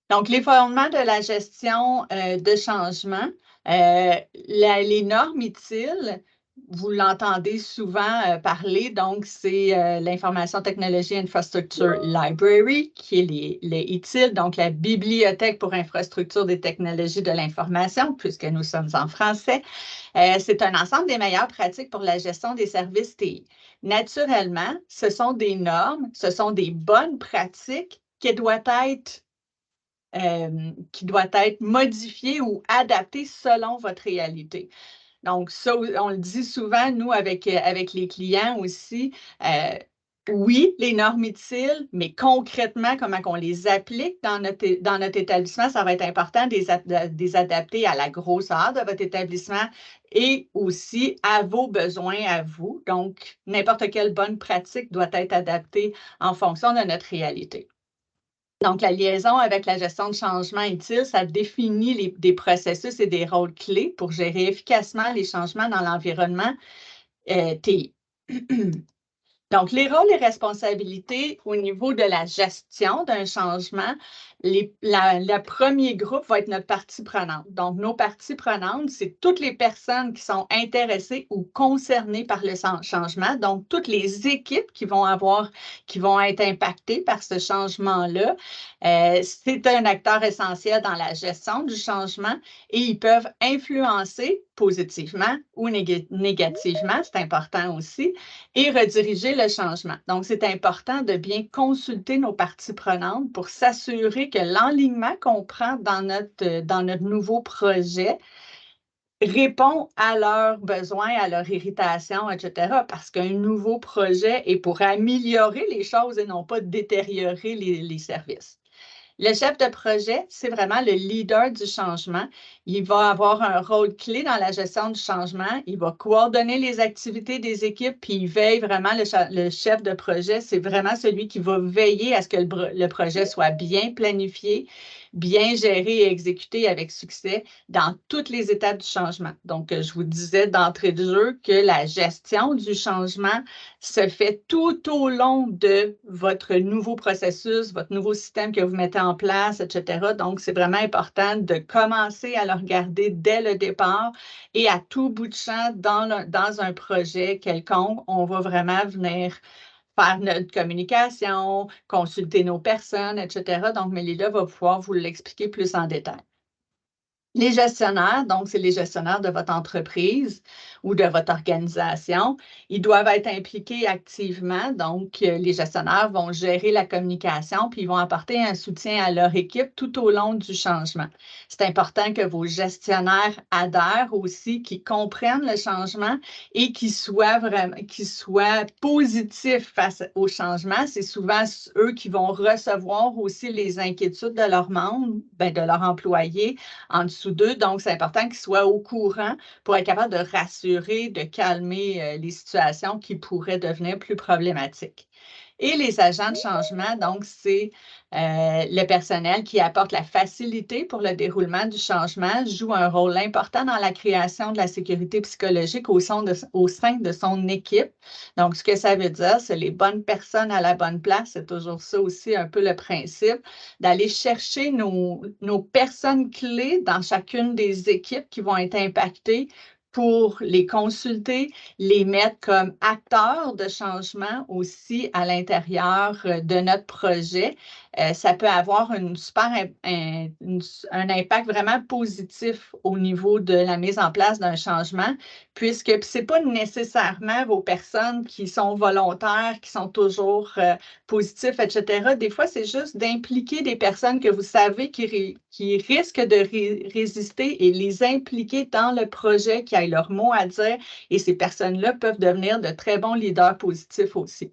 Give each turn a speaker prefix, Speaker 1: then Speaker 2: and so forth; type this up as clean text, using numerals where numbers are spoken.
Speaker 1: Donc, les fondements de la gestion de changement, les normes utiles, vous l'entendez souvent parler, donc c'est l'Information Technology Infrastructure Library, qui est les ITIL, donc la Bibliothèque pour infrastructure des technologies de l'information, puisque nous sommes en français. C'est un ensemble des meilleures pratiques pour la gestion des services TI. Naturellement, ce sont des normes, ce sont des bonnes pratiques qui doivent être modifié ou adapté selon votre réalité. Donc, ça, on le dit souvent, nous, avec les clients aussi. Oui, les normes utiles, mais concrètement, comment on les applique dans notre établissement, ça va être important de les adapter à la grosseur de votre établissement et aussi à vos besoins à vous. Donc, n'importe quelle bonne pratique doit être adaptée en fonction de notre réalité. Donc, la liaison avec la gestion de changement utile, ça définit des processus et des rôles clés pour gérer efficacement les changements dans l'environnement TI. Donc, les rôles et responsabilités au niveau de la gestion d'un changement, le premier groupe va être notre partie prenante. Donc, nos parties prenantes, c'est toutes les personnes qui sont intéressées ou concernées par le changement. Donc, toutes les équipes qui vont être impactées par ce changement-là. C'est un acteur essentiel dans la gestion du changement et ils peuvent influencer positivement ou négativement, c'est important aussi, et rediriger le changement. Donc, c'est important de bien consulter nos parties prenantes pour s'assurer que l'enlignement qu'on prend dans notre nouveau projet répond à leurs besoins, à leur irritation, etc. Parce qu'un nouveau projet est pour améliorer les choses et non pas détériorer les services. Le chef de projet, c'est vraiment le leader du changement. Il va avoir un rôle clé dans la gestion du changement. Il va coordonner les activités des équipes, puis il veille vraiment, le chef de projet, c'est vraiment celui qui va veiller à ce que le projet soit bien planifié, bien géré et exécuté avec succès dans toutes les étapes du changement. Donc, je vous disais d'entrée de jeu que la gestion du changement se fait tout au long de votre nouveau processus, votre nouveau système que vous mettez en place, etc. Donc, c'est vraiment important de commencer à le regarder dès le départ et à tout bout de champ dans un projet quelconque. On va vraiment venir faire notre communication, consulter nos personnes, etc. Donc, Mélida va pouvoir vous l'expliquer plus en détail. Les gestionnaires, donc c'est les gestionnaires de votre entreprise ou de votre organisation, ils doivent être impliqués activement. Donc, les gestionnaires vont gérer la communication puis ils vont apporter un soutien à leur équipe tout au long du changement. C'est important que vos gestionnaires adhèrent aussi, qu'ils comprennent le changement et qu'ils soient positifs face au changement. C'est souvent eux qui vont recevoir aussi les inquiétudes de leurs membres, de leurs employés en dessous d'eux. Donc, c'est important qu'ils soient au courant pour être capable de rassurer, de calmer les situations qui pourraient devenir plus problématiques. Et les agents de changement, donc, c'est le personnel qui apporte la facilité pour le déroulement du changement, joue un rôle important dans la création de la sécurité psychologique au sein de son équipe. Donc, ce que ça veut dire, c'est les bonnes personnes à la bonne place. C'est toujours ça aussi un peu le principe, d'aller chercher nos personnes clés dans chacune des équipes qui vont être impactées pour les consulter, les mettre comme acteurs de changement aussi à l'intérieur de notre projet. Ça peut avoir un impact vraiment positif au niveau de la mise en place d'un changement, puisque ce n'est pas nécessairement vos personnes qui sont volontaires, qui sont toujours positifs, etc. Des fois, c'est juste d'impliquer des personnes que vous savez qui risquent de résister et les impliquer dans le projet, qui aient leur mot à dire. Et ces personnes-là peuvent devenir de très bons leaders positifs aussi.